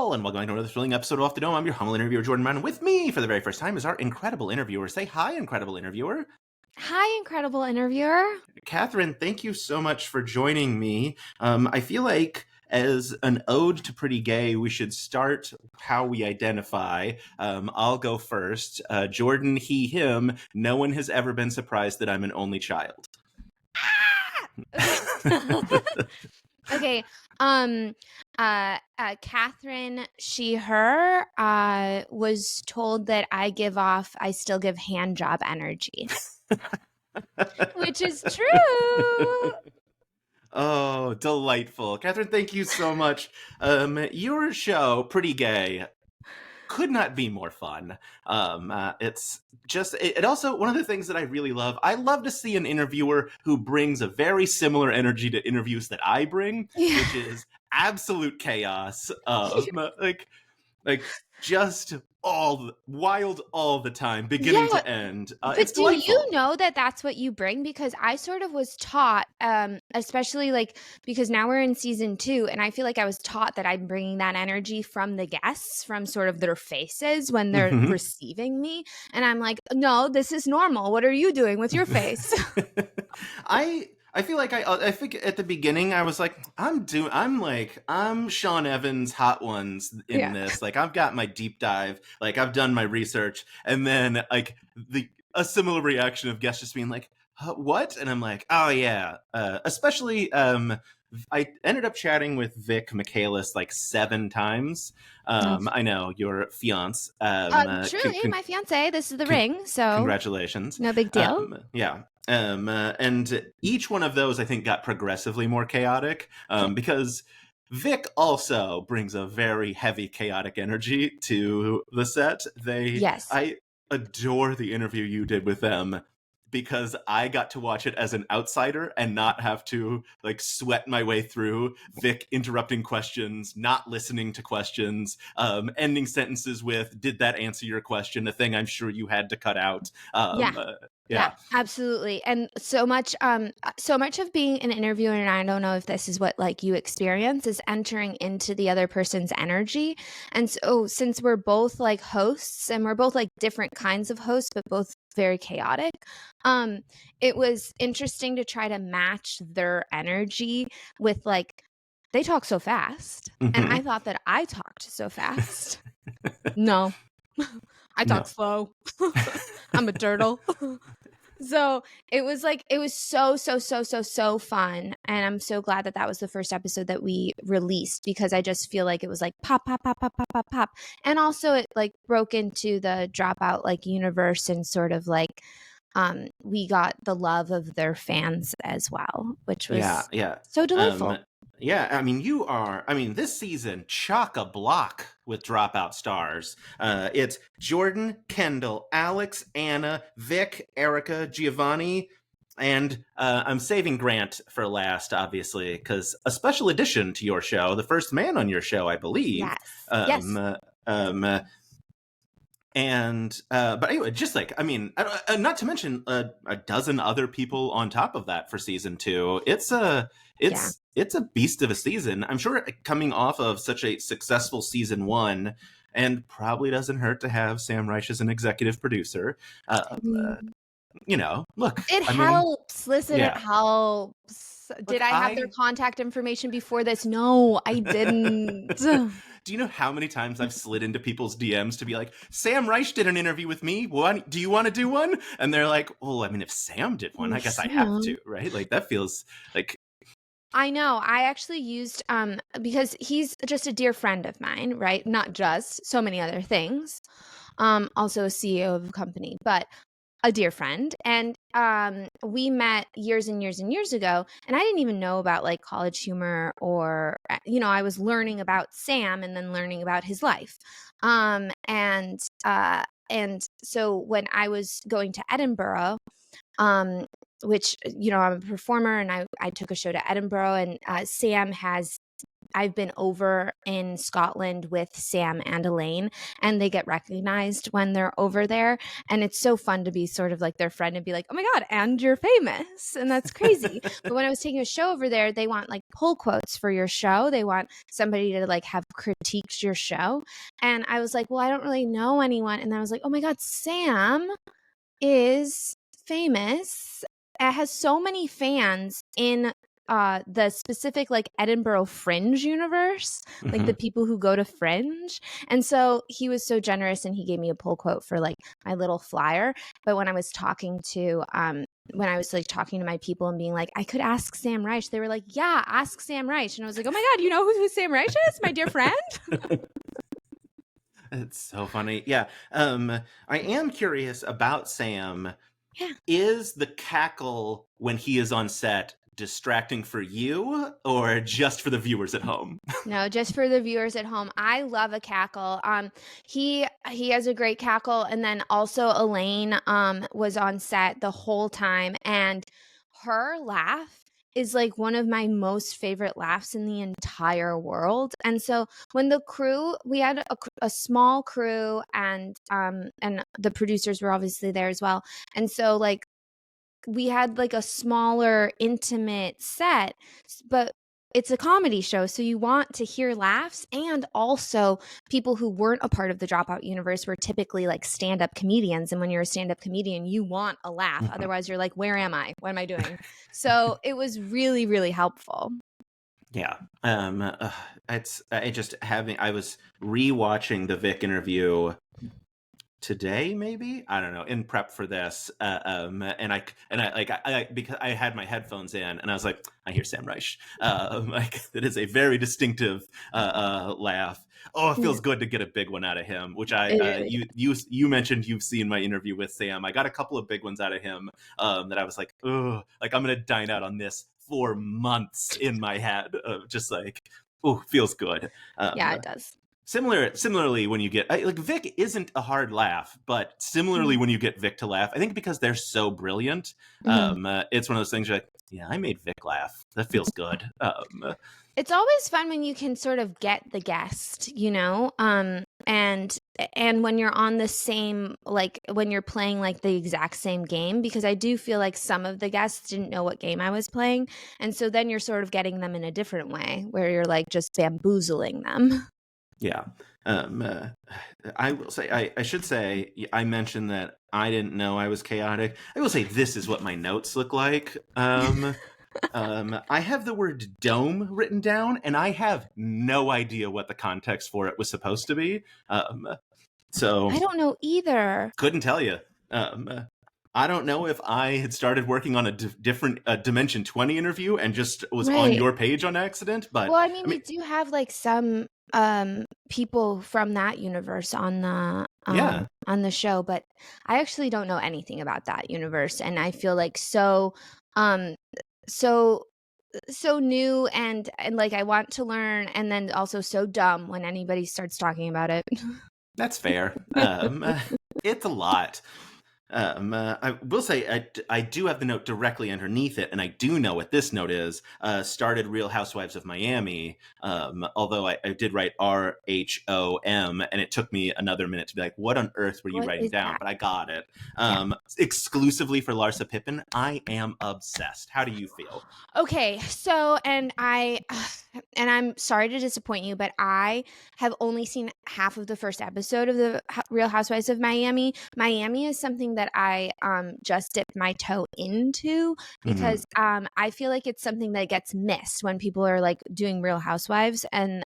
all, and welcome to another thrilling episode of Off the Dome. I'm your humble interviewer, Jordan Brown. With me for the very first time is our incredible interviewer. Say hi, incredible interviewer. Hi, incredible interviewer. Catherine, thank you so much for joining me. I feel like as an ode to Pretty Gay, we should start how we identify. I'll go first. Jordan, he, him. No one has ever been surprised that I'm an only child. Okay. Catherine, she, her, was told that I still give hand job energy, which is true. Oh, delightful. Catherine, thank you so much. Your show, Pretty Gay, could not be more fun. It's just, it also, one of the things that I really love, I love to see an interviewer who brings a very similar energy to interviews that I bring, which is absolute chaos. Like just wild all the time, beginning to end. It's delightful. Do you know that that's what you bring? Because I sort of was taught, especially like, because now we're in season 2, and I feel like I was taught that I'm bringing that energy from the guests, from sort of their faces when they're receiving me. And I'm like, no, this is normal. What are you doing with your face? I feel like I think at the beginning I was like, I'm Sean Evans Hot Ones in this. Like, I've got my deep dive, like I've done my research, and then like a similar reaction of guests just being like, what? And I'm like, oh yeah. Especially I ended up chatting with Vic Michaelis like 7 times. I know, your fiance. Truly, my fiance. This is the ring, so congratulations. No big deal. Yeah. And each one of those, I think, got progressively more chaotic because Vic also brings a very heavy, chaotic energy to the set. I adore the interview you did with them because I got to watch it as an outsider and not have to like sweat my way through Vic interrupting questions, not listening to questions, ending sentences with, did that answer your question? A thing I'm sure you had to cut out. Yeah, absolutely. And so much of being an interviewer, and I don't know if this is what like you experience, is entering into the other person's energy. And so since we're both like hosts, and we're both like different kinds of hosts, but both very chaotic, it was interesting to try to match their energy with like, they talk so fast. And I thought that I talked so fast. No. I talk slow. I'm a turtle. So it was so fun. And I'm so glad that that was the first episode that we released, because I just feel like it was like pop, pop, pop, pop, pop, pop, pop. And also it like broke into the Dropout like universe, and sort of like we got the love of their fans as well, which was so delightful. I mean, this season, chock-a-block with Dropout stars. It's Jordan, Kendall, Alex, Anna, Vic, Erica, Giovanni, and I'm saving Grant for last, obviously, because a special addition to your show, the first man on your show, I believe. Yes. But anyway, just like, I mean, not to mention a dozen other people on top of that for season 2. It's a beast of a season. I'm sure coming off of such a successful season 1, and probably doesn't hurt to have Sam Reich as an executive producer. You know, look, it helps. Listen, it helps. Did I have their contact information before this? No, I didn't. Do you know how many times I've slid into people's DMs to be like, Sam Reich did an interview with me. Do you want to do one? And they're like, well, I mean, if Sam did one, I guess I have to, right? Like, that feels like... I know. I actually used, because he's just a dear friend of mine, right? Not just, so many other things. Also a CEO of a company, but a dear friend. And we met years and years and years ago, and I didn't even know about like College Humor, or, you know, I was learning about Sam and then learning about his life. And so when I was going to Edinburgh, which, you know, I'm a performer, and I took a show to Edinburgh, and Sam has I've been over in Scotland with Sam and Elaine, and they get recognized when they're over there. And it's so fun to be sort of like their friend and be like, oh my God, and you're famous. And that's crazy. But when I was taking a show over there, they want like pull quotes for your show. They want somebody to like have critiqued your show. And I was like, well, I don't really know anyone. And then I was like, oh my God, Sam is famous. It has so many fans in the specific like Edinburgh Fringe universe, like the people who go to Fringe. And so he was so generous and he gave me a pull quote for like my little flyer. But when I was talking to talking to my people and being like, I could ask Sam Reich, they were like, yeah, ask Sam Reich. And I was like, oh my God, you know who Sam Reich is, my dear friend? It's so funny. Yeah. I am curious about Sam. Yeah. Is the cackle when he is on set distracting for you or just for the viewers at home? No, just for the viewers at home. I love a cackle. He has a great cackle, and then also Elaine was on set the whole time, and her laugh is like one of my most favorite laughs in the entire world. And so when the crew, we had a small crew, and the producers were obviously there as well. And so like we had like a smaller intimate set, but it's a comedy show, so you want to hear laughs, and also people who weren't a part of the Dropout universe were typically like stand-up comedians, and when you're a stand-up comedian, you want a laugh. Otherwise, you're like, where am I? What am I doing? So it was really, really helpful. Yeah. I was rewatching the Vic interview today, maybe, I don't know, in prep for this, and I because I had my headphones in, and I was like, I hear Sam Reich. Like that is a very distinctive laugh. Oh, it feels good to get a big one out of him. Which you mentioned you've seen my interview with Sam. I got a couple of big ones out of him that I was like, oh, like I'm gonna dine out on this for months in my head. Just like, oh, feels good. Yeah, it does. Similarly, when you get like Vic isn't a hard laugh, but similarly when you get Vic to laugh, I think because they're so brilliant, it's one of those things you're like, yeah, I made Vic laugh. That feels good. It's always fun when you can sort of get the guest, you know, and when you're on the same, like when you're playing like the exact same game, because I do feel like some of the guests didn't know what game I was playing, and so then you're sort of getting them in a different way where you're like just bamboozling them. Yeah. I will say, I should say, I mentioned that I didn't know I was chaotic. I will say this is what my notes look like. I have the word dome written down, and I have no idea what the context for it was supposed to be. So I don't know either. Couldn't tell you. I don't know if I had started working on a different Dimension 20 interview and just was on your page on accident. But well, I mean, we do have like some people from that universe on the show, but I actually don't know anything about that universe, and I feel like so new and like I want to learn, and then also so dumb when anybody starts talking about it. That's fair. It's a lot. I will say I do have the note directly underneath it, and I do know what this note is. Started Real Housewives of Miami, although I did write RHOM, and it took me another minute to be like, what on earth were you writing down? That? But I got it. Exclusively for Larsa Pippen. I am obsessed. How do you feel? Okay, so and I'm sorry to disappoint you, but I have only seen half of the first episode of the Real Housewives of Miami. Miami is something that I just dipped my toe into because I feel like it's something that gets missed when people are like doing Real Housewives, and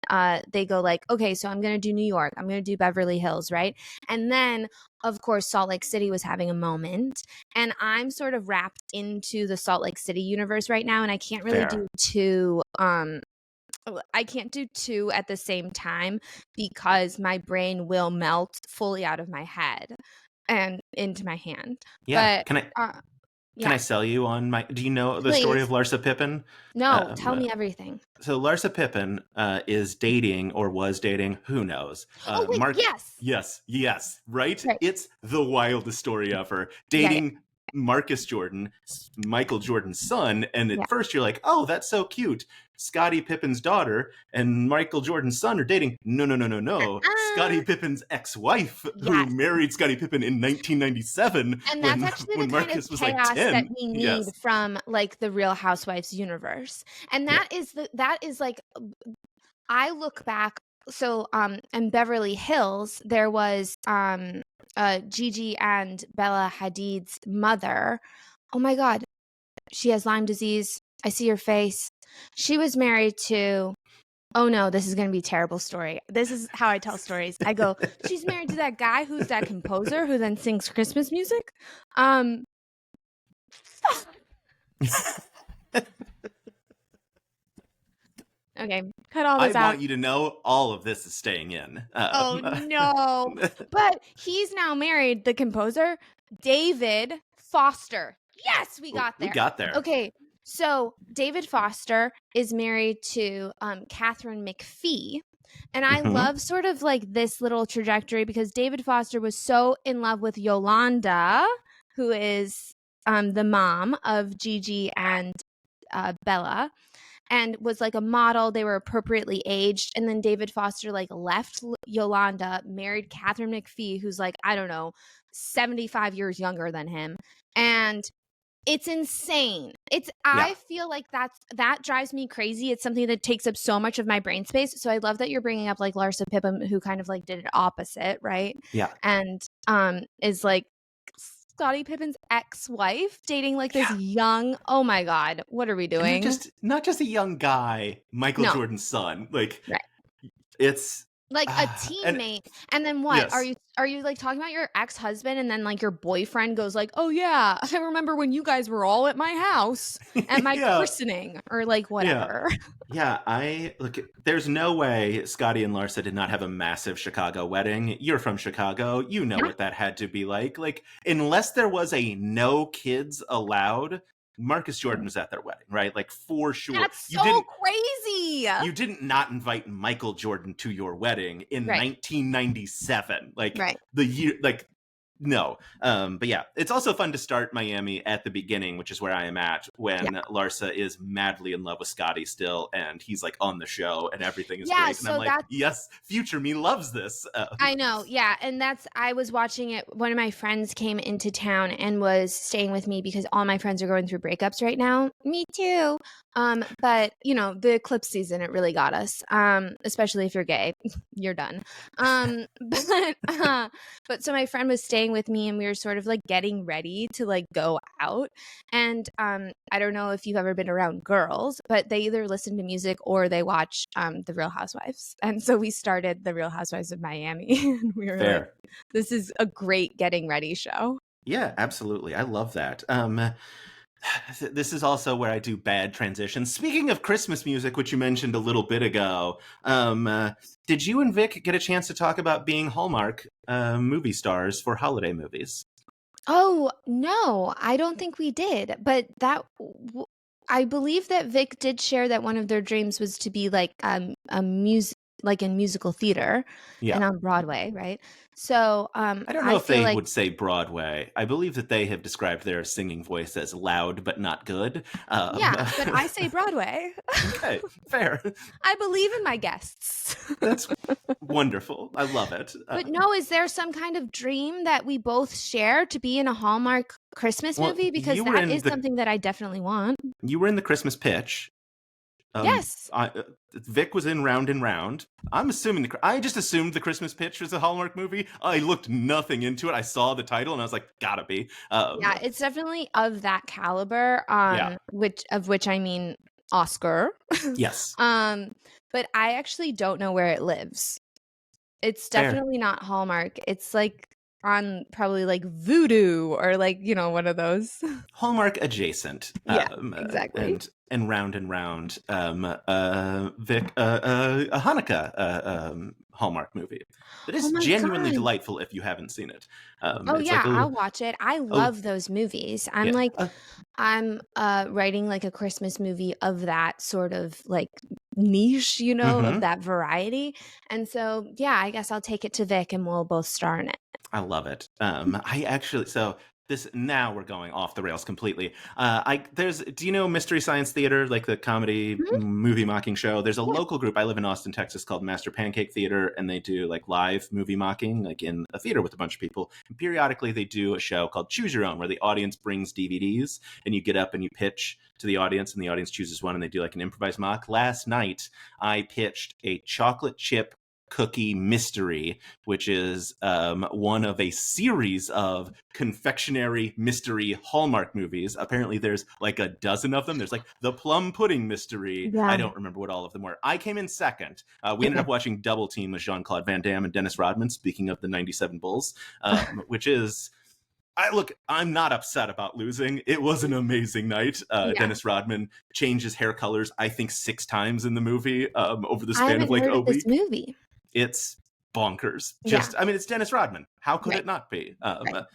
they go like, okay, so I'm going to do New York, I'm going to do Beverly Hills, right? And then of course, Salt Lake City was having a moment, and I'm sort of wrapped into the Salt Lake City universe right now, and I can't really do two. I can't do two at the same time because my brain will melt fully out of my head and into my hand. Yeah, but, can I sell you on my? Do you know the story of Larsa Pippen? No, tell me everything. So Larsa Pippen is dating or was dating, who knows? Oh wait, yes, right? It's the wildest story ever. Dating Marcus Jordan, Michael Jordan's son, and at first you're like, oh, that's so cute. Scottie Pippen's daughter and Michael Jordan's son are dating. No. Scottie Pippen's ex-wife, who married Scottie Pippen in 1997, and that's actually the kind of chaos that we need from like the Real Housewives universe. And that is like, I look back. So in Beverly Hills, there was Gigi and Bella Hadid's mother. Oh my God, she has Lyme disease. I see her face. She was married to, oh no, this is going to be a terrible story. This is how I tell stories. I go, she's married to that guy who's that composer who then sings Christmas music. Okay, cut all this out. I want you to know all of this is staying in. Oh no. But he's now married, the composer, David Foster. Yes, we got there. We got there. Okay, so David Foster is married to Catherine McPhee. And I love sort of like this little trajectory because David Foster was so in love with Yolanda, who is the mom of Gigi and Bella, and was like a model. They were appropriately aged. And then David Foster like left Yolanda, married Catherine McPhee, who's like, I don't know, 75 years younger than him. And it's insane. I feel like that drives me crazy. It's something that takes up so much of my brain space. So I love that you're bringing up like Larsa Pippen, who kind of like did it opposite, right? Yeah. And is like Scottie Pippen's ex-wife dating like this young, oh my God, what are we doing? Not just a young guy, Michael Jordan's son. Like it's like a teammate. And then what? Yes. Are you like talking about your ex-husband and then like your boyfriend goes like, oh yeah, I remember when you guys were all at my house at my christening or like whatever. Look, there's no way Scottie and Larsa did not have a massive Chicago wedding. You're from Chicago. You know what that had to be like. Like, unless there was a no kids allowed, Marcus Jordan was at their wedding, right? Like, for sure. That's so crazy. You didn't not invite Michael Jordan to your wedding in 1997. Like, the year, like, no. But yeah, it's also fun to start Miami at the beginning, which is where I am at, when Larsa is madly in love with Scottie still, and he's like on the show and everything is great. And so I'm like, yes, future me loves this. I know. Yeah. And I was watching it. One of my friends came into town and was staying with me because all my friends are going through breakups right now. Me too. But you know, the eclipse season, it really got us. Especially if you're gay, you're done. But so my friend was staying with me and we were sort of like getting ready to like go out. And I don't know if you've ever been around girls, but they either listen to music or they watch The Real Housewives. And so we started The Real Housewives of Miami. And we were like, this is a great getting ready show. Yeah, absolutely. I love that. This is also where I do bad transitions. Speaking of Christmas music, which you mentioned a little bit ago, did you and Vic get a chance to talk about being Hallmark movie stars for holiday movies? Oh, no, I don't think we did. But I believe that Vic did share that one of their dreams was to be like a music, like in musical theater and on Broadway, right? So I don't know if they would say Broadway. I believe that they have described their singing voice as loud but not good. Yeah, but I say Broadway. Okay, fair. I believe in my guests. That's wonderful. I love it. But no, is there some kind of dream that we both share to be in a Hallmark Christmas movie? Because that is something that I definitely want. You were in the Christmas Pitch. Yes. Vic was in Round and Round. I'm assuming I just assumed the Christmas Pitch was a Hallmark movie. I looked nothing into it. I saw the title and I was like, gotta be. Yeah, it's definitely of that caliber. Which I mean Oscar. Yes. But I actually don't know where it lives. It's definitely not Hallmark. It's like on probably like Voodoo or like, you know, one of those. Hallmark adjacent. Yeah, exactly. And Round, Vic, a Hanukkah Hallmark movie. It is genuinely delightful if you haven't seen it. I'll watch it. I love those movies. I'm writing like a Christmas movie of that sort of like niche, you know, of that variety. And so, yeah, I guess I'll take it to Vic and we'll both star in it. I love it. Now we're going off the rails completely. Do you know Mystery Science Theater, like the comedy Mhm. movie mocking show? There's a Yeah. local group. I live in Austin, Texas, called Master Pancake Theater, and they do like live movie mocking, like in a theater with a bunch of people. And periodically, they do a show called Choose Your Own, where the audience brings DVDs, and you get up and you pitch to the audience, and the audience chooses one, and they do like an improvised mock. Last night, I pitched a chocolate chip cookie mystery, which is one of a series of confectionery mystery Hallmark movies. Apparently there's like a dozen of them. There's like the plum pudding mystery. Yeah. I don't remember what all of them were. I came in second. We ended up watching Double Team with Jean-Claude Van Damme and Dennis Rodman, speaking of the 97 Bulls, which is... I'm not upset about losing. It was an amazing night. Dennis Rodman changes hair colors, I think, 6 times in the movie over the span of like a week. This movie. It's bonkers. I mean, it's Dennis Rodman. How could it not be? But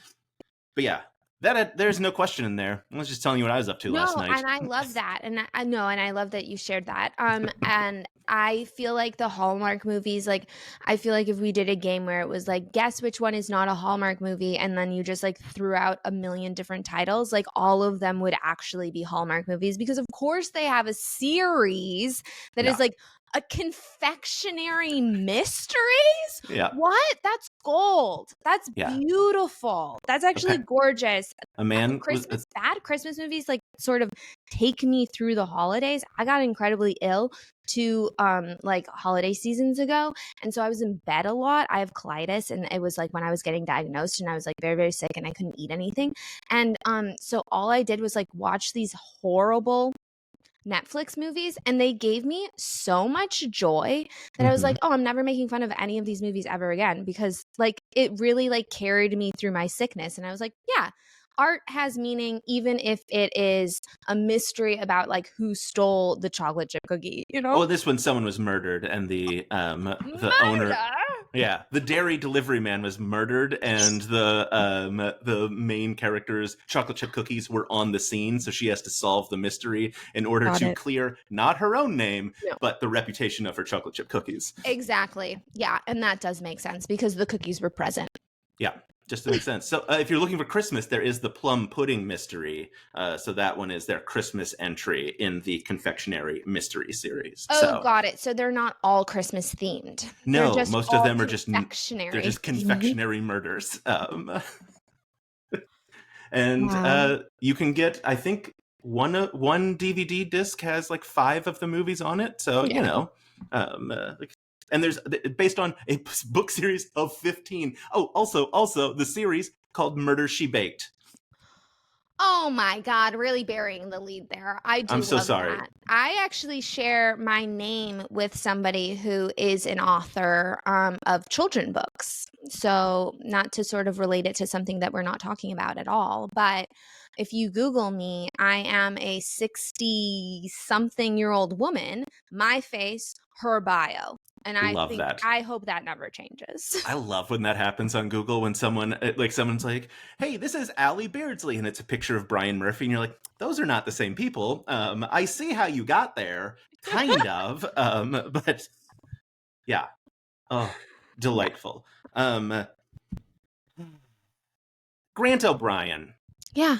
yeah, there's no question in there. I was just telling you what I was up to last night. And I love that. And I know, and I love that you shared that. And I feel like the Hallmark movies, like, I feel like if we did a game where it was like, guess which one is not a Hallmark movie, and then you just like threw out a million different titles, like all of them would actually be Hallmark movies, because of course they have a series that is like a confectionery mysteries. Yeah. What? That's gold. That's beautiful. That's actually gorgeous. A man bad Christmas movies like sort of take me through the holidays. I got incredibly ill 2 like holiday seasons ago, and so I was in bed a lot. I have colitis, and it was like when I was getting diagnosed, and I was like very, very sick, and I couldn't eat anything. And so all I did was like watch these horrible Netflix movies, and they gave me so much joy that I was like, oh, I'm never making fun of any of these movies ever again, because like it really like carried me through my sickness. And I was like, yeah, art has meaning, even if it is a mystery about like who stole the chocolate chip cookie, you know? Well, this one, someone was murdered, and the owner... Yeah, the dairy delivery man was murdered, and the main character's chocolate chip cookies were on the scene, so she has to solve the mystery in order to clear not her own name, but the reputation of her chocolate chip cookies. Exactly. Yeah, and that does make sense because the cookies were present. Yeah, just to make sense. So if you're looking for Christmas, there is the plum pudding mystery. So that one is their Christmas entry in the confectionery mystery series. Oh, got it. So they're not all Christmas themed. No, most of them are just confectionery. They're just confectionery murders. And you can get, I think, one DVD disc has like 5 of the movies on it. So you know, and there's based on a book series of 15. Oh, also the series called Murder, She Baked. Oh my God, really burying the lead there. I'm so sorry. That. I actually share my name with somebody who is an author of children books. So not to sort of relate it to something that we're not talking about at all, but if you Google me, I am a 60-something-year-old woman, my face, her bio. And I hope that never changes. I love when that happens on Google, when someone's like, hey, this is Allie Beardsley, and it's a picture of Brian Murphy, and you're like, those are not the same people. I see how you got there, kind of. But yeah. Oh, delightful. Grant O'Brien. Yeah.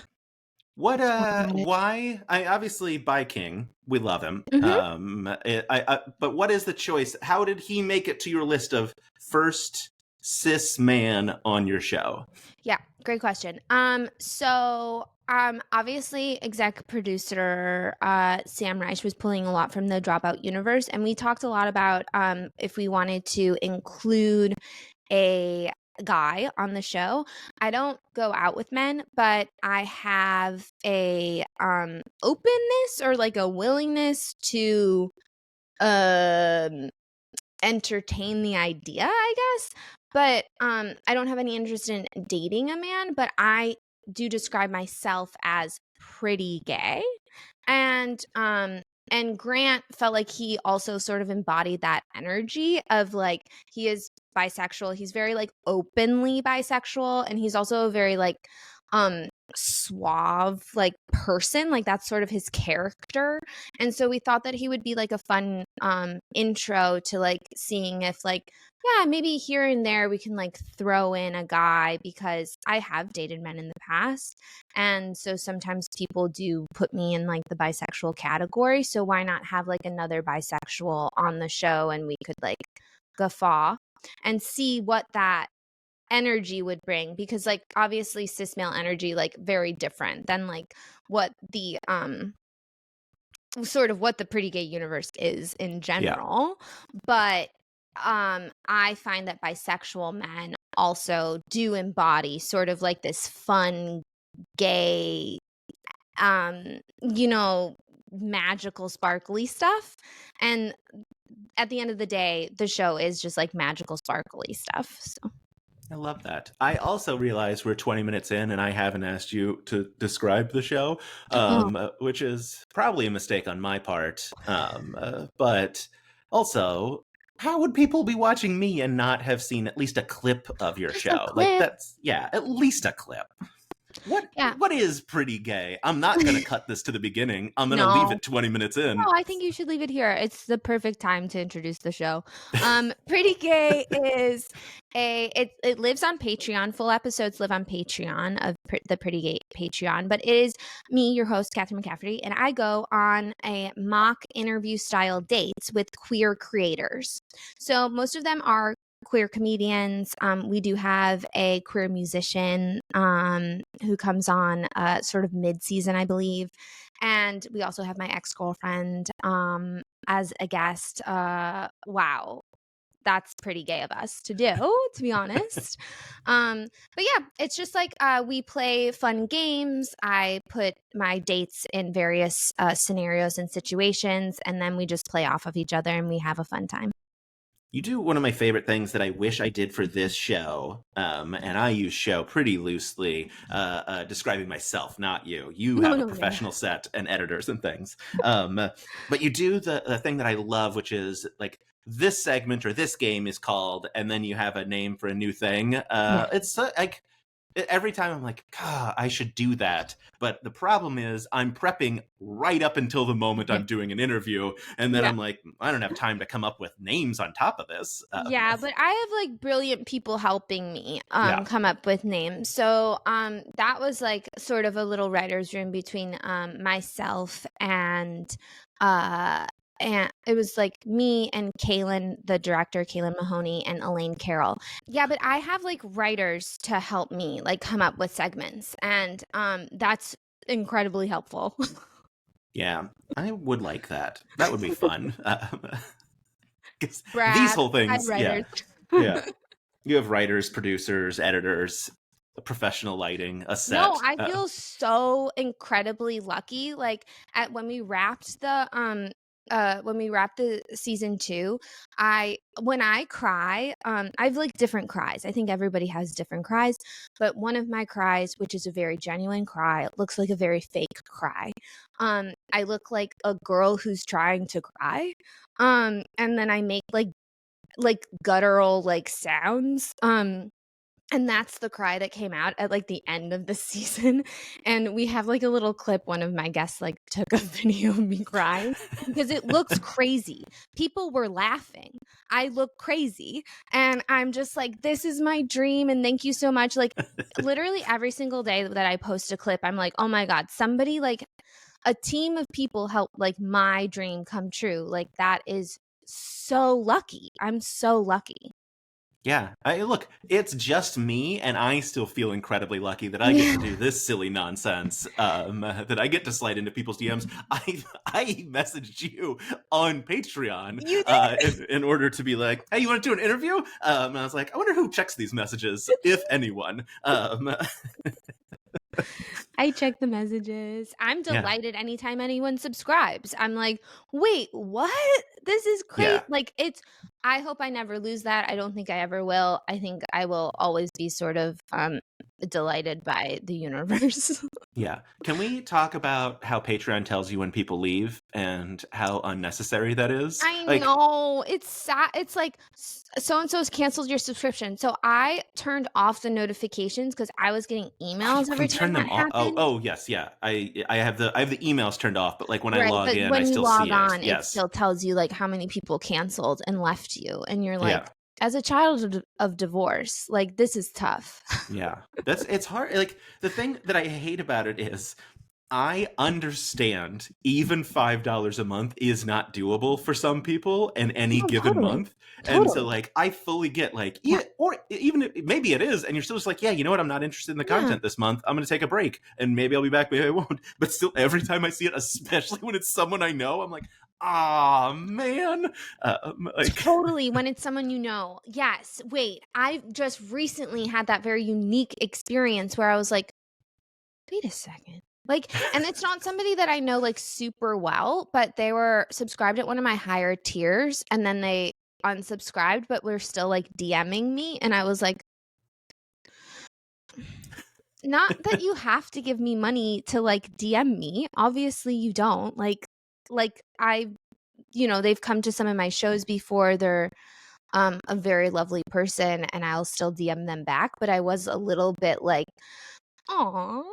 Why? Obviously by King, we love him. But what is the choice? How did he make it to your list of first cis man on your show? Yeah, great question. Obviously exec producer Sam Reich was pulling a lot from the Dropout universe, and we talked a lot about if we wanted to include a guy on the show. I don't go out with men, but I have a openness or like a willingness to entertain the idea, I guess. But I don't have any interest in dating a man, but I do describe myself as pretty gay. And Grant felt like he also sort of embodied that energy of like, he is bisexual. He's very like openly bisexual. And he's also very like suave like person, like that's sort of his character. And so we thought that he would be like a fun intro to like seeing if like, yeah, maybe here and there we can like throw in a guy, because I have dated men in the past, and so sometimes people do put me in like the bisexual category, so why not have like another bisexual on the show, and we could like guffaw and see what that energy would bring, because like obviously cis male energy like very different than like what the sort of what the pretty gay universe is in general. But I find that bisexual men also do embody sort of like this fun gay you know, magical sparkly stuff. And at the end of the day, the show is just like magical sparkly stuff. So I love that. I also realize we're 20 minutes in and I haven't asked you to describe the show, which is probably a mistake on my part. But also, how would people be watching me and not have seen at least a clip of your just show? Like that's, yeah, at least a clip. What is pretty gay? I'm not going to cut this to the beginning. I'm going to leave it 20 minutes in. No, I think you should leave it here. It's the perfect time to introduce the show. Pretty Gay is it lives on Patreon. Full episodes live on Patreon of the Pretty Gay Patreon. But it is me, your host, Catherine McCafferty, and I go on a mock interview style dates with queer creators. So most of them are queer comedians. We do have a queer musician who comes on sort of mid-season, I believe. And we also have my ex-girlfriend as a guest. Wow. That's pretty gay of us to do, to be honest. But yeah, it's just like we play fun games. I put my dates in various scenarios and situations, and then we just play off of each other and we have a fun time. You do one of my favorite things that I wish I did for this show, and I use show pretty loosely, describing myself, not you. You have a professional set and editors and things. But you do the thing that I love, which is like this segment or this game is called, and then you have a name for a new thing. It's like every time I'm like, God, I should do that. But the problem is I'm prepping right up until the moment I'm doing an interview. And then I'm like, I don't have time to come up with names on top of this. But I have like brilliant people helping me come up with names. So that was like sort of a little writer's room between myself and it was like me and Kaylin, the director, Kaylin Mahoney, and Elaine Carroll. Yeah, but I have like writers to help me like come up with segments, and that's incredibly helpful. Yeah, I would like that. That would be fun. Brad, these whole things, yeah. You have writers, producers, editors, professional lighting, a set. No, I feel so incredibly lucky. Like when we wrapped the season 2, when I cry, I've like different cries. I think everybody has different cries, but one of my cries, which is a very genuine cry, looks like a very fake cry. I look like a girl who's trying to cry. And then I make like guttural like sounds. And that's the cry that came out at like the end of the season. And we have like a little clip. One of my guests like took a video of me crying because it looks crazy. People were laughing. I look crazy. And I'm just like, this is my dream. And thank you so much. Like literally every single day that I post a clip, I'm like, oh my God, somebody like a team of people helped like my dream come true. Like that is so lucky. I'm so lucky. Yeah, look, it's just me, and I still feel incredibly lucky that I get to do this silly nonsense, that I get to slide into people's DMs. I messaged you on Patreon in order to be like, hey, you want to do an interview? And I was like, I wonder who checks these messages, if anyone. I check the messages. I'm delighted anytime anyone subscribes. I'm like, wait, what? This is crazy. Yeah. Like I hope I never lose that. I don't think I ever will. I think I will always be sort of delighted by the universe. Yeah. Can we talk about how Patreon tells you when people leave and how unnecessary that is? I Like, know. It's sad. It's like so and so's canceled your subscription. So I turned off the notifications because I was getting oh, you emails every can time turn that them off. Oh, happened. oh, yes, yeah. I have the emails turned off, but like when I Right, log but in, I when you still log see it. on, it Yes. still tells you, like, how many people canceled and left you, and you're like, Yeah. "As a child of divorce, like, this is tough." Yeah. It's hard. Like the thing that I hate about it is I understand even $5 a month is not doable for some people in any No, given totally. month. And so Totally. like I fully get like, Yeah, yeah, or even maybe it is, and you're still just like, yeah, you know what? I'm not interested in the yeah. content this month. I'm gonna take a break. And maybe I'll be back, maybe I won't. But still every time I see it, especially when it's someone I know, I'm like, ah man. Like Totally, when it's someone you know. Yes, wait, I just recently had that very unique experience where I was like, "Wait a second." Like, and it's not somebody that I know, like, super well, but they were subscribed at one of my higher tiers, and then they unsubscribed, but were still, like, DMing me, and I was like, "Not that you have to give me money to, like, DM me. Obviously, you don't." Like, they've come to some of my shows before. They're, a very lovely person, and I'll still DM them back, but I was a little bit like, "Aw."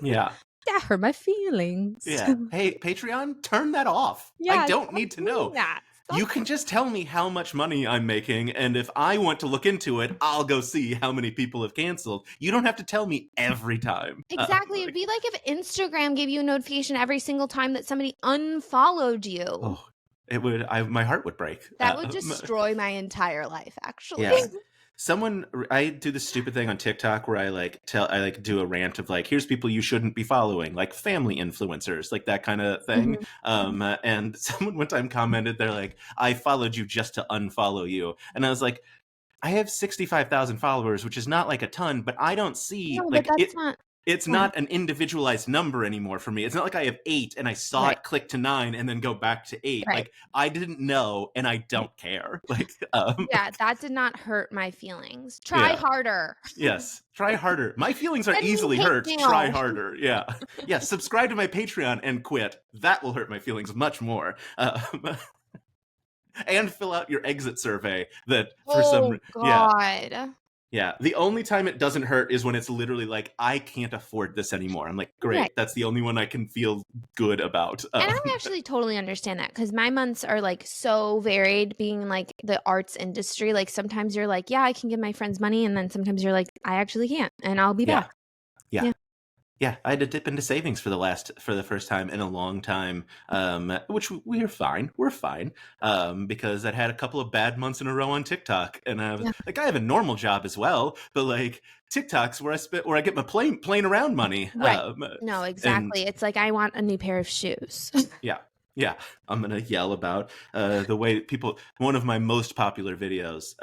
yeah. That hurt my feelings. Yeah. Hey, Patreon, turn that off. I Yeah, don't stop need to doing know. that. Stop. You can just tell me how much money I'm making, and if I want to look into it, I'll go see how many people have canceled. You don't have to tell me every time. Exactly. It'd be like if Instagram gave you a notification every single time that somebody unfollowed you. Oh, it would. My heart would break. That would destroy my entire life, actually. Yeah. I do this stupid thing on TikTok where I like do a rant of like, here's people you shouldn't be following, like family influencers, like that kind of thing. Mhm. And someone one time commented, they're like, I followed you just to unfollow you. And I was like, I have 65,000 followers, which is not like a ton, but I don't see No, but like that's it. not It's go ahead. not an individualized number anymore for me. It's not like I have 8 and I saw Right, it click to 9 and then go back to 8. right, Like I didn't know and I right. don't care. Like Yeah, that did not hurt my feelings. Try yeah. harder. Yes. Try harder. My feelings are Send me easily hate hurt. Try mail. harder. Yeah. Yeah. Subscribe to my Patreon and quit. That will hurt my feelings much more. And fill out your exit survey that for Oh, yeah. God. Yeah. The only time it doesn't hurt is when it's literally like, I can't afford this anymore. I'm like, Right. great. That's the only one I can feel good about. And I actually totally understand that because my months are, like, so varied being, like, the arts industry. Like, sometimes you're like, "Yeah, I can give my friends money," and then sometimes you're like, "I actually can't, and I'll be Yeah. back." Yeah. Yeah. Yeah, I had to dip into savings for the first time in a long time, which we're fine. We're fine because I'd had a couple of bad months in a row on TikTok, and I was Yeah. like, I have a normal job as well, but like TikTok's where I get my playing around money. Right. No, And exactly. It's like, I want a new pair of shoes. yeah, yeah, I'm gonna yell about the way people. One of my most popular videos,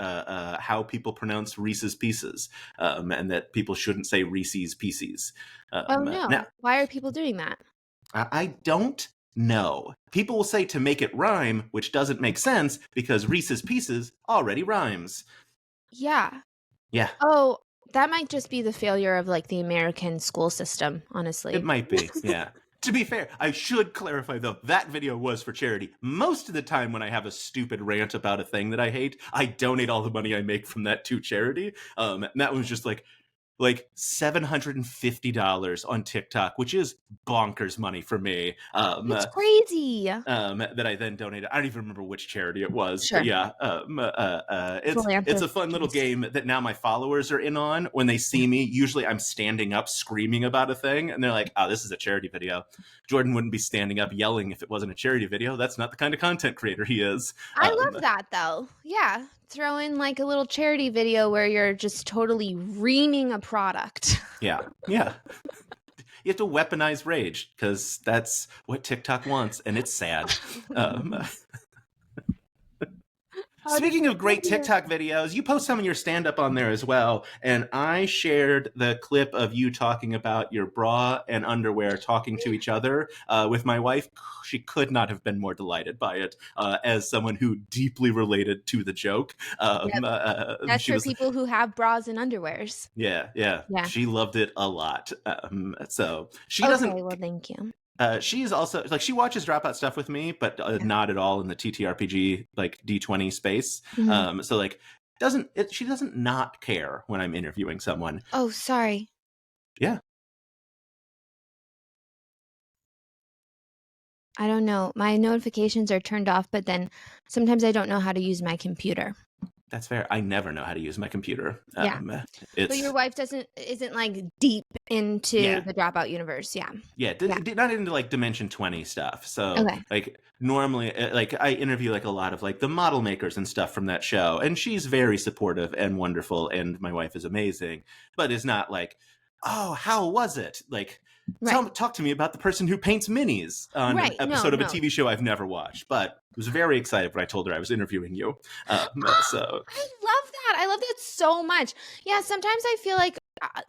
how people pronounce Reese's Pieces, and that people shouldn't say Reese's Pieces. Oh, Now no. Why are people doing that? I don't know. People will say to make it rhyme, which doesn't make sense because Reese's Pieces already rhymes. Yeah. Yeah, Oh, that might just be the failure of, like, the American school system, it honestly. might be. Yeah. To be fair, I should clarify though, that video was for charity. Most of the time when I have a stupid rant about a thing that I hate, I donate all the money I make from that to charity. And that was just like $750 on TikTok, which is bonkers money for me. It's crazy. That I then donated. I don't even remember which charity it was, but Sure. yeah, it's a fun little Philanthropies. game that now my followers are in on. When they see me, usually I'm standing up screaming about a thing, and they're like, "Oh, this is a charity video." Jordan wouldn't be standing up yelling if it wasn't a charity video. That's not the kind of content creator he is. I love that, though. Yeah. Throw in, like, a little charity video where you're just totally reaming a product. Yeah, yeah. You have to weaponize rage because that's what TikTok wants, and it's sad. Um, Speaking of great TikTok videos, you post some of your stand-up on there as well, and I shared the clip of you talking about your bra and underwear talking to each other with my wife. She could not have been more delighted by it, as someone who deeply related to the joke. That's for people who have bras and underwears. Yeah. She loved it a lot. So she okay, doesn't. Well, thank you. She's also like, she watches Dropout stuff with me, but not at all in the TTRPG like D20 space. Mm-hmm. So like she doesn't not care when I'm interviewing someone. Oh, sorry. Yeah. I don't know. My notifications are turned off, but then sometimes I don't know how to use my computer. That's fair. I never know how to use my computer. Yeah. But your wife isn't like deep into the Dropout universe. Yeah. Not into like Dimension 20 stuff. So like normally like I interview like a lot of like the model makers and stuff from that show, and she's very supportive and wonderful, and my wife is amazing, but is not like, oh, how was it? Like, talk to me about the person who paints minis on an episode of a TV show I've never watched. But I was very excited when I told her I was interviewing you. So I love that. I love that so much. Yeah, sometimes I feel like,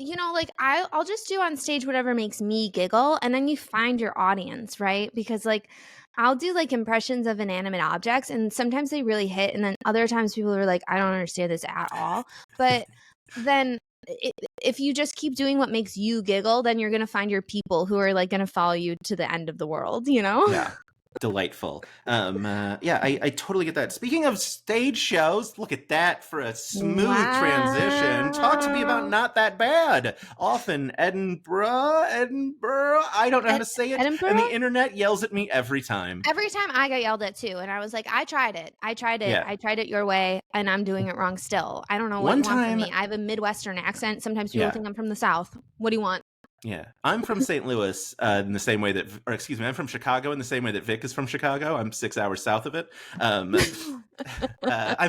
like I'll just do on stage whatever makes me giggle, and then you find your audience, right? Because like I'll do like impressions of inanimate objects, and sometimes they really hit, and then other times people are like, I don't understand this at all. But then if you just keep doing what makes you giggle, then you're going to find your people who are like going to follow you to the end of the world, you know? Yeah. Delightful. I totally get that. Speaking of stage shows, look at that for a smooth transition. Talk to me about Not That Bad. Often Edinburgh. I don't know how to say it. Edinburgh? And the internet yells at me every time. Every time I got yelled at too. And I was like, I tried it. Yeah. I tried it your way, and I'm doing it wrong still. I don't know what you want from me. I have a Midwestern accent. Sometimes people think I'm from the South. What do you want? Yeah, I'm from St. Louis in the same way that, I'm from Chicago in the same way that Vic is from Chicago. I'm 6 hours south of it. I'm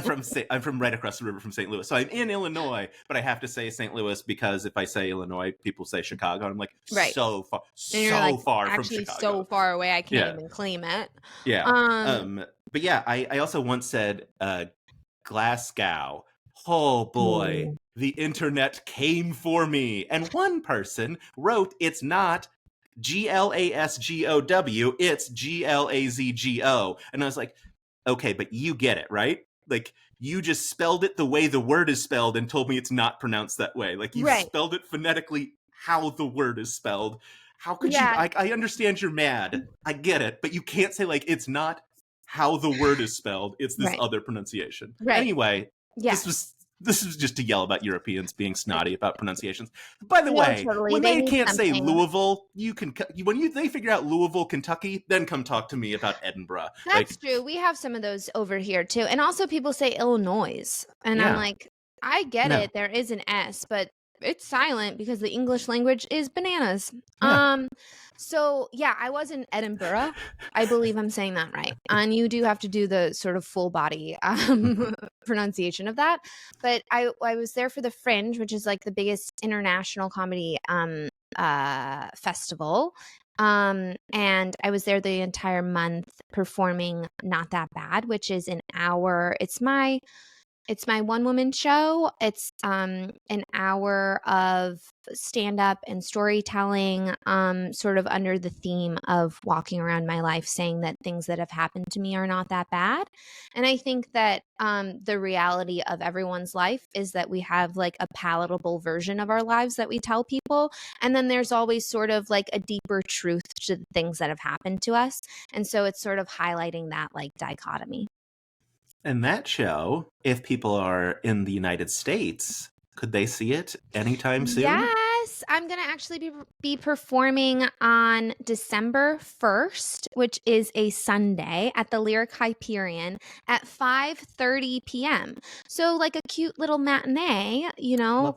from right across the river from St. Louis. So I'm in Illinois, but I have to say St. Louis because if I say Illinois, people say Chicago. And I'm like, so far from Chicago. So far away, I can't even claim it. Yeah. But yeah, I also once said Glasgow. Oh boy. The internet came for me. And one person wrote, it's not Glasgow, it's Glazgo. And I was like, okay, but you get it, right? Like, you just spelled it the way the word is spelled and told me it's not pronounced that way. Like, you spelled it phonetically how the word is spelled. How could you? I understand you're mad. I get it. But you can't say, like, it's not how the word is spelled. It's this other pronunciation. Anyway, this is just to yell about Europeans being snotty about pronunciations. By the way, when they can't say Louisville, they figure out Louisville, Kentucky, then come talk to me about Edinburgh. That's true. We have some of those over here too. And also people say Illinois. And I'm like, I get it. There is an S, but it's silent because the English language is bananas. So yeah, I was in Edinburgh. I believe I'm saying that right. And you do have to do the sort of full body pronunciation of that. But I was there for the Fringe, which is like the biggest international comedy festival. And I was there the entire month performing Not That Bad, which is it's my one-woman show. It's an hour of stand-up and storytelling, sort of under the theme of walking around my life saying that things that have happened to me are not that bad. And I think that the reality of everyone's life is that we have like a palatable version of our lives that we tell people. And then there's always sort of like a deeper truth to the things that have happened to us. And so it's sort of highlighting that like dichotomy. And that show, if people are in the United States, could they see it anytime soon? Yes, I'm going to actually be performing on December 1st, which is a Sunday at the Lyric Hyperion at 5:30 p.m. So like a cute little matinee,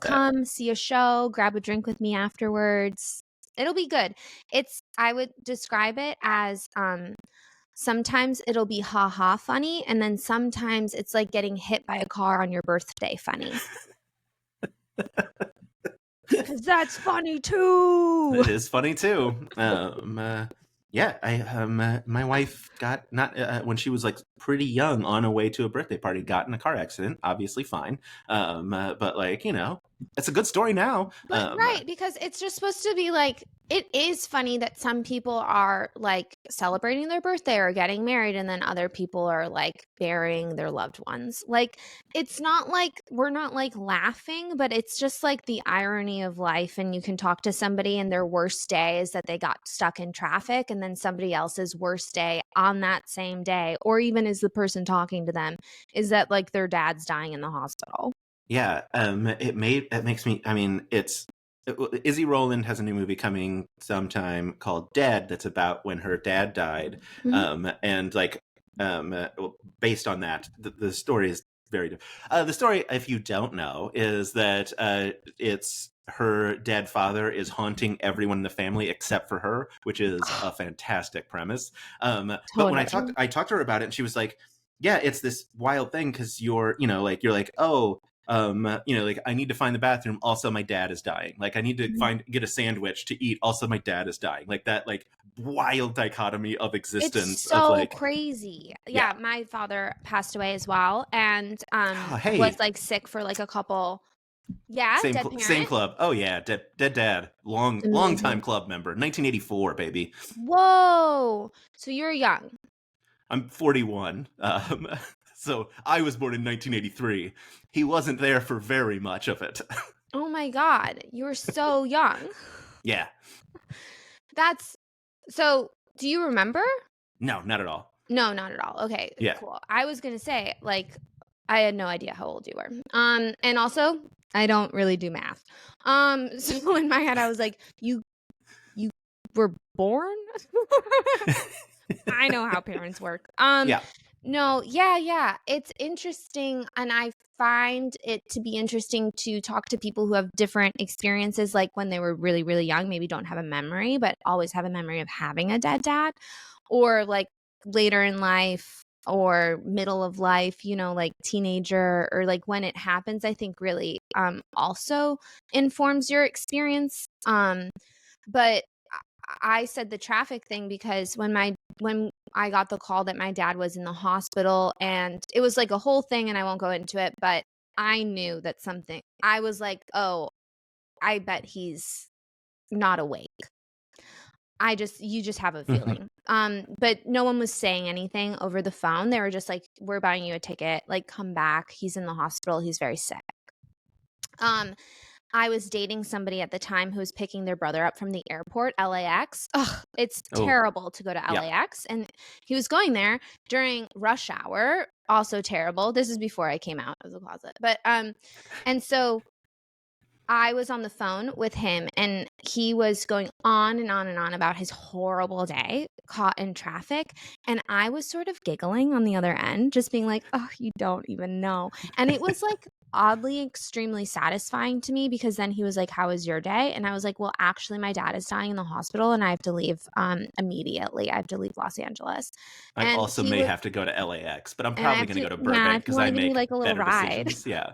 come see a show, grab a drink with me afterwards. It'll be good. I would describe it as sometimes it'll be ha-ha funny, and then sometimes it's like getting hit by a car on your birthday funny. Because that's funny too. It is funny too. Yeah, my wife got not when she was like pretty young on her way to a birthday party, got in a car accident. Obviously, fine. But like it's a good story now. But right, because it's just supposed to be like, it is funny that some people are like celebrating their birthday or getting married, and then other people are like burying their loved ones. Like, it's not like we're not like laughing, but it's just like the irony of life. And you can talk to somebody, and their worst day is that they got stuck in traffic, and then somebody else's worst day on that same day, or even as the person talking to them, is that like their dad's dying in the hospital. Yeah, it makes me. I mean, Izzy Rowland has a new movie coming sometime called Dead that's about when her dad died. And like based on that, the story is very different. The story, if you don't know, is that it's her dead father is haunting everyone in the family except for her, which is a fantastic premise. But when I talked to her about it, and she was like, "Yeah, it's this wild thing because you're like, oh." Like I need to find the bathroom. Also, my dad is dying. Like I need to get a sandwich to eat. Also, my dad is dying. Like that, like wild dichotomy of existence. It's so of like crazy. Yeah, my father passed away as well, and hey, was like sick for like a couple. Yeah, same club. Oh yeah, dead dad. Long time club member. 1984, baby. Whoa! So you're young. I'm 41. So I was born in 1983. He wasn't there for very much of it. Oh my God, you were so young. Yeah. That's so. Do you remember? No, not at all. No, not at all. Okay, Yeah. cool. I was gonna say, like, I had no idea how old you were. And also, I don't really do math. So in my head, I was like, you were born. I know how parents work. Yeah. No, yeah. It's interesting, and I find it to be interesting to talk to people who have different experiences, like when they were really, really young, maybe don't have a memory, but always have a memory of having a dead dad, or like later in life or middle of life, like teenager, or like when it happens, I think really also informs your experience. But I said the traffic thing because when I got the call that my dad was in the hospital, and it was like a whole thing, and I won't go into it, but I knew that I was like, oh, I bet he's not awake. You just have a feeling. But no one was saying anything over the phone. They were just like, we're buying you a ticket, like come back. He's in the hospital. He's very sick. I was dating somebody at the time who was picking their brother up from the airport, LAX. Ugh, it's terrible to go to LAX. And he was going there during rush hour. Also terrible. This is before I came out of the closet. But and so I was on the phone with him, and he was going on and on and on about his horrible day caught in traffic. And I was sort of giggling on the other end, just being like, oh, you don't even know. And it was like oddly extremely satisfying to me, because then he was like, how was your day? And I was like, well, actually my dad is dying in the hospital, and I have to leave immediately. I have to leave Los Angeles. I also may have to go to LAX, but I'm probably going to go to Burbank because I make like a little ride. Decisions. Yeah.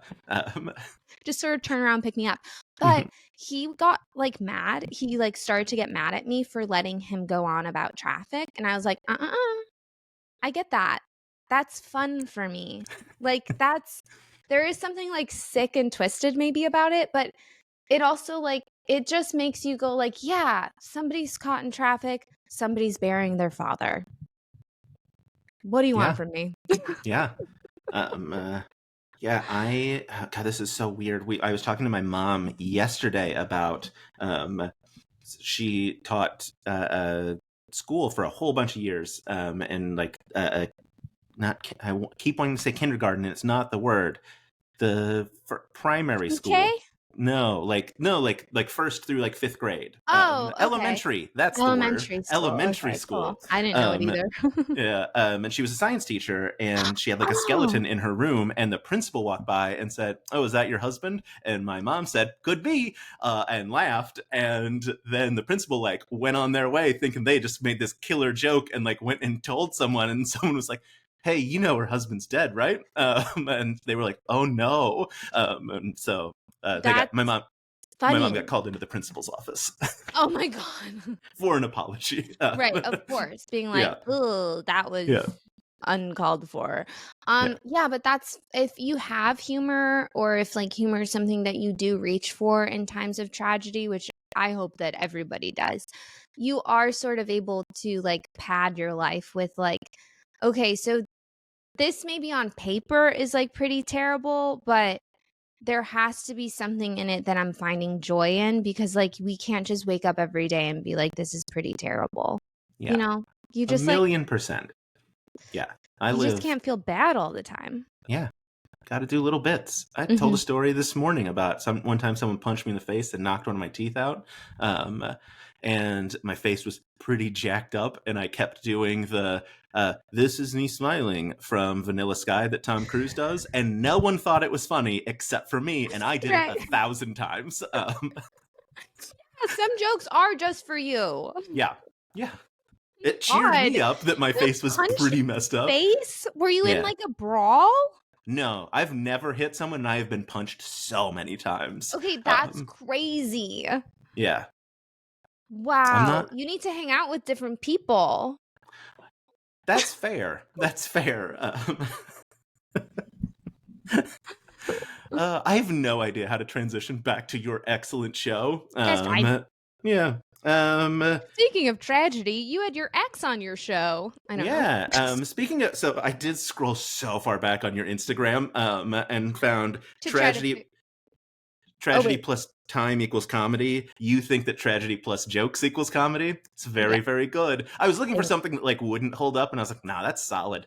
Just sort of turn around and pick me up. But he got like mad. He like started to get mad at me for letting him go on about traffic. And I was like, I get that. That's fun for me. Like there is something like sick and twisted maybe about it, but it also like, it just makes you go like, yeah, somebody's caught in traffic. Somebody's burying their father. What do you want from me? Yeah. Yeah, God, this is so weird. I was talking to my mom yesterday about she taught school for a whole bunch of years, and like I keep wanting to say kindergarten, and it's not the word. For primary school. No, like first through like fifth grade. Oh, okay. Elementary. That's elementary the word. School. Elementary okay, school. Cool. I didn't know it either. Yeah. And she was a science teacher, and she had like a skeleton in her room, and the principal walked by and said, "Oh, is that your husband?" And my mom said, "Could be," and laughed. And then the principal like went on their way thinking they just made this killer joke, and like went and told someone, and someone was like, "Hey, you know her husband's dead, right?" And they were like, "Oh no." And so my mom. My mom Funny. got called into the principal's office. Oh my God. For an apology. Right, of course. Being like, Yeah. "Ugh, that was Yeah. uncalled for." Yeah. Yeah, but that's if you have humor, or if like humor is something that you do reach for in times of tragedy, which I hope that everybody does, you are sort of able to like pad your life with like, okay, so this maybe on paper is like pretty terrible, but there has to be something in it that I'm finding joy in, because like we can't just wake up every day and be like, this is pretty terrible. Yeah. You know, you A just like, million percent. Yeah. you just can't feel bad all the time. Yeah. Got to do little bits. I told Mm-hmm. a story this morning about one time someone punched me in the face and knocked one of my teeth out. And my face was pretty jacked up, and I kept doing the "This is me smiling" from Vanilla Sky that Tom Cruise does, and no one thought it was funny except for me, and I did it 1,000 times. Yeah, some jokes are just for you. Yeah. It cheered me up that my face was pretty messed up. Face? Were you in like a brawl? No, I've never hit someone, and I have been punched so many times. Okay, that's crazy. Yeah. Wow. You need to hang out with different people. That's fair. That's fair. I have no idea how to transition back to your excellent show. Yeah. Speaking of tragedy, you had your ex on your show. I don't know. Speaking of, so I did scroll so far back on your Instagram, and found tragedy plus time equals comedy. You think that tragedy plus jokes equals comedy? It's very, very good. I was looking for something that like wouldn't hold up, and I was like, nah, that's solid.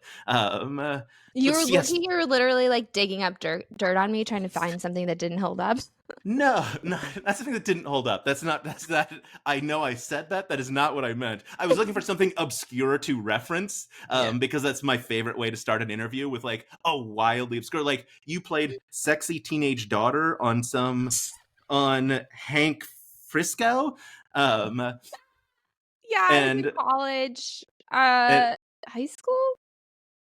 You were literally like digging up dirt on me, trying to find something that didn't hold up. No, that's something that didn't hold up. That's that. I know I said that. That is not what I meant. I was looking for something obscure to reference, because that's my favorite way to start an interview, with like a wildly obscure. Like, you played sexy teenage daughter on Hank Frisco. In college, high school.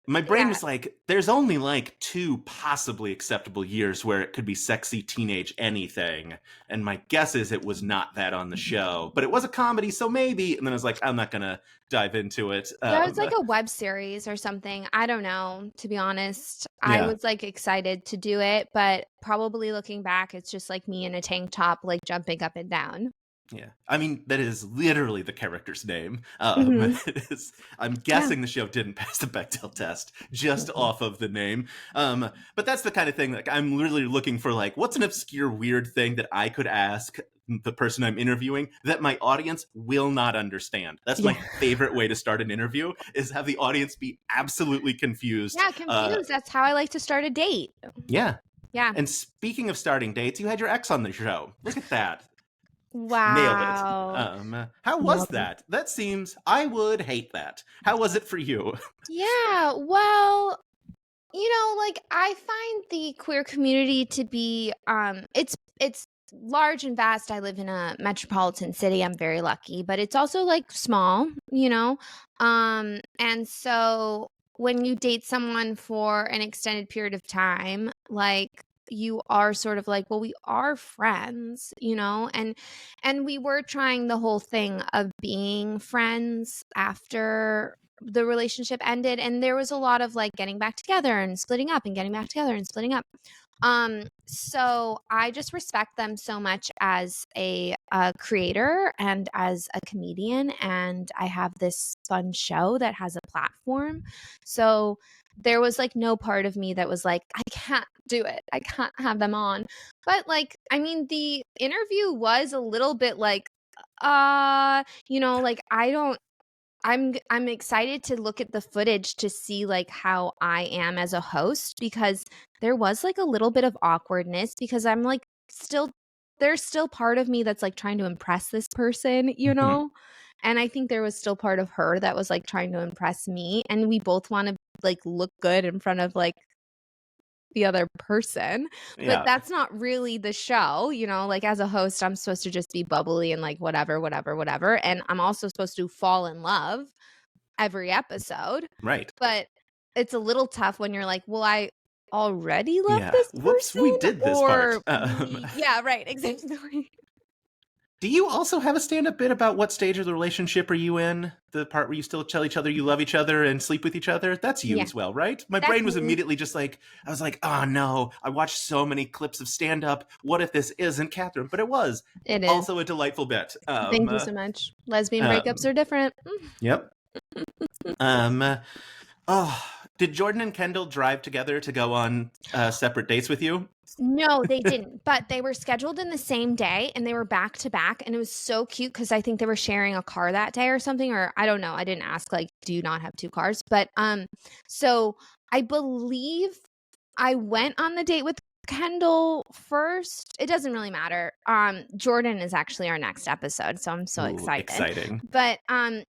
My brain was like, there's only like 2 possibly acceptable years where it could be sexy teenage anything. And my guess is it was not that on the show. But it was a comedy, so maybe. And then I was like, I'm not going to dive into it. Yeah, it was like a web series or something. I don't know, to be honest. I was like excited to do it, but probably looking back, it's just like me in a tank top, like jumping up and down. Yeah, I mean, that is literally the character's name. It is, I'm guessing the show didn't pass the Bechdel test just off of the name. But that's the kind of thing, like, I'm literally looking for, like, what's an obscure, weird thing that I could ask the person I'm interviewing that my audience will not understand. That's my favorite way to start an interview, is have the audience be absolutely confused. Yeah, confused. That's how I like to start a date. Yeah. Yeah. And speaking of starting dates, you had your ex on the show. Look at that. Wow. Nailed it. How was that? That seems, I would hate that. How was it for you? Yeah, well, like, I find the queer community to be it's large and vast. I live in a metropolitan city. I'm very lucky, but it's also like small, and so when you date someone for an extended period of time, like, you are sort of like, well, we are friends, and we were trying the whole thing of being friends after the relationship ended, and there was a lot of like getting back together and splitting up and getting back together and splitting up. So I just respect them so much as a creator and as a comedian, and I have this fun show that has a platform. So there was like no part of me that was like, I can't do it. I can't have them on. But like, I mean, the interview was a little bit like, like, I'm excited to look at the footage to see like how I am as a host, because there was like a little bit of awkwardness, because I'm like, there's still part of me that's like trying to impress this person, and I think there was still part of her that was like trying to impress me, and we both want to like look good in front of like the other person, but that's not really the show. Like, as a host, I'm supposed to just be bubbly and like whatever, and I'm also supposed to fall in love every episode, right? But it's a little tough when you're like, well, already love Yeah. this Whoops, person, we did this part. or yeah, right, exactly. Do you also have a stand-up bit about what stage of the relationship are you in? The part where you still tell each other you love each other and sleep with each other? That's you Yeah, as well, right? My that's brain was me. immediately just like, I was like, oh no, I watched so many clips of stand-up. What if this isn't Catherine? But it was. It is. Also a delightful bit. Thank you so much. Lesbian breakups are different. Yep. Oh, did Jordan and Kendall drive together to go on separate dates with you? No, they didn't. But they were scheduled in the same day and they were back to back. And it was so cute because I think they were sharing a car that day or something. Or I don't know. I didn't ask, like, do you not have two cars? But so I believe I went on the date with Kendall first. It doesn't really matter. Jordan is actually our next episode, so I'm so excited. Exciting. But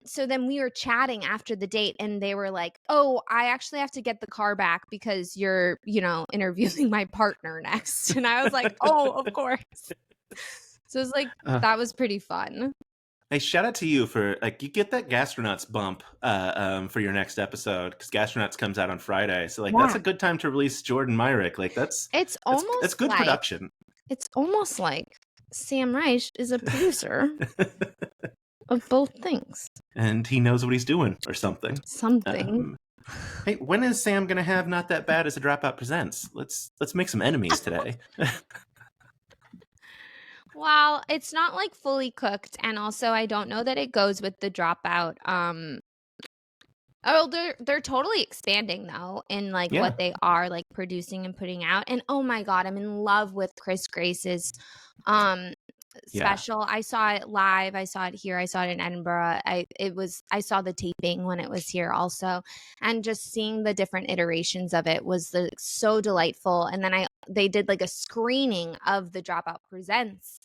so then we were chatting after the date and they were like, "Oh, I actually have to get the car back because you're, interviewing my partner next." And I was like, "Oh, of course." So it was like that was pretty fun. Hey, shout out to you for, like, you get that Gastronauts bump for your next episode, because Gastronauts comes out on Friday. So, like, that's a good time to release Jordan Myrick. Like, that's good production. It's almost like Sam Reich is a producer of both things. And he knows what he's doing or something. Hey, when is Sam going to have Not That Bad as a Dropout Presents? Let's make some enemies today. Well, it's not like fully cooked, and also I don't know that it goes with the Dropout. They're totally expanding though in like what they are like producing and putting out. And oh my god, I'm in love with Chris Grace's special. I saw it live. I saw it here. I saw it in Edinburgh. I saw the taping when it was here also, and just seeing the different iterations of it was so delightful. And then they did like a screening of the Dropout Presents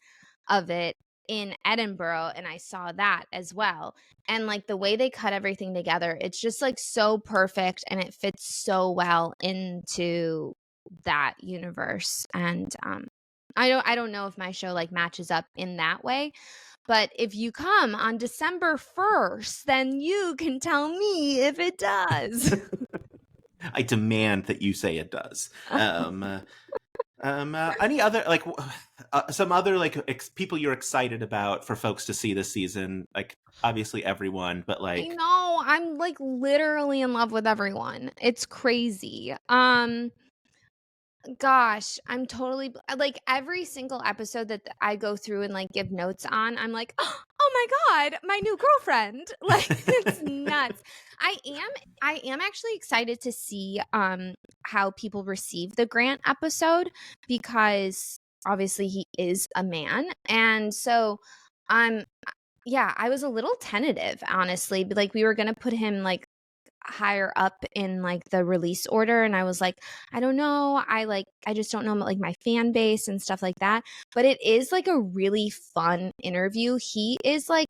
of it in Edinburgh, and I saw that as well. And like the way they cut everything together, it's just like so perfect and it fits so well into that universe. And I don't know if my show like matches up in that way, but if you come on December 1st, then you can tell me if it does. I demand that you say it does. Any other like some other like people you're excited about for folks to see this season? Like obviously everyone, but like I'm like literally in love with everyone. It's crazy. Gosh, I'm totally like every single episode that I go through and like give notes on, I'm like, oh my god, my new girlfriend. Like it's nuts. I am actually excited to see how people receive the Grant episode, because obviously he is a man. And so yeah, I was a little tentative, honestly, but like we were gonna put him like higher up in like the release order, and I was like, I don't know, I just don't know like my fan base and stuff like that. But it is like a really fun interview. He is like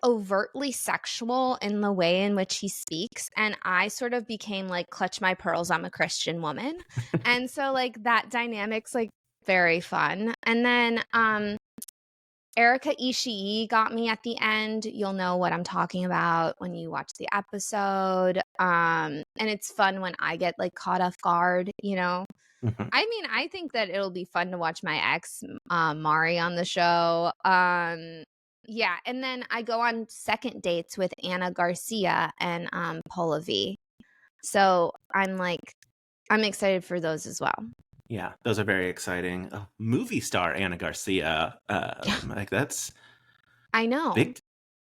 overtly sexual in the way in which he speaks, and I sort of became like, clutch my pearls, I'm a Christian woman. And so like that dynamic's like very fun. And then Erika Ishii got me at the end. You'll know what I'm talking about when you watch the episode. And it's fun when I get like caught off guard, Mm-hmm. I mean, I think that it'll be fun to watch my ex, Mari, on the show. Yeah. And then I go on second dates with Anna Garcia and Paula V. So I'm excited for those as well. Yeah, those are very exciting. Movie star Anna Garcia. Like that's, I know,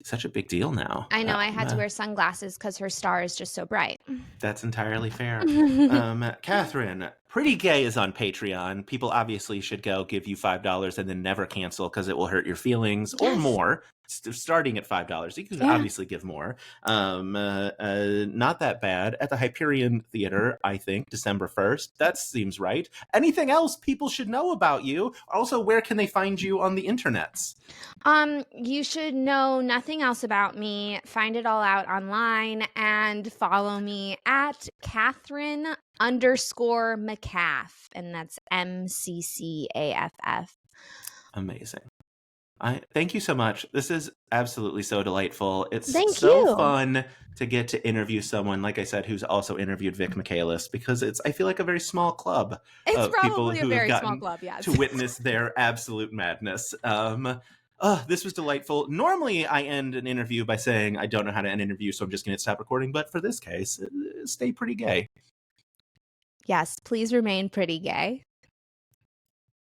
such a big deal now. I know. I had to wear sunglasses because her star is just so bright. That's entirely fair. Catherine, Pretty Gay is on Patreon. People obviously should go give you $5 and then never cancel because it will hurt your feelings, or more. Starting at $5, you can obviously give more. Not That Bad at the Hyperion Theater, I think, December 1st. That seems right. Anything else people should know about you? Also, where can they find you on the internets? You should know nothing else about me. Find it all out online and follow me at Catherine_McCaff, and that's MCCAFF. Amazing. Thank you so much. This is absolutely so delightful. It's Thank so you. fun to get to interview someone, like I said, who's also interviewed Vic Michaelis, because I feel like a very small club of people who have gotten to witness their absolute madness. This was delightful. Normally, I end an interview by saying I don't know how to end an interview, so I'm just going to stop recording. But for this case, stay pretty gay. Yes, please remain pretty gay.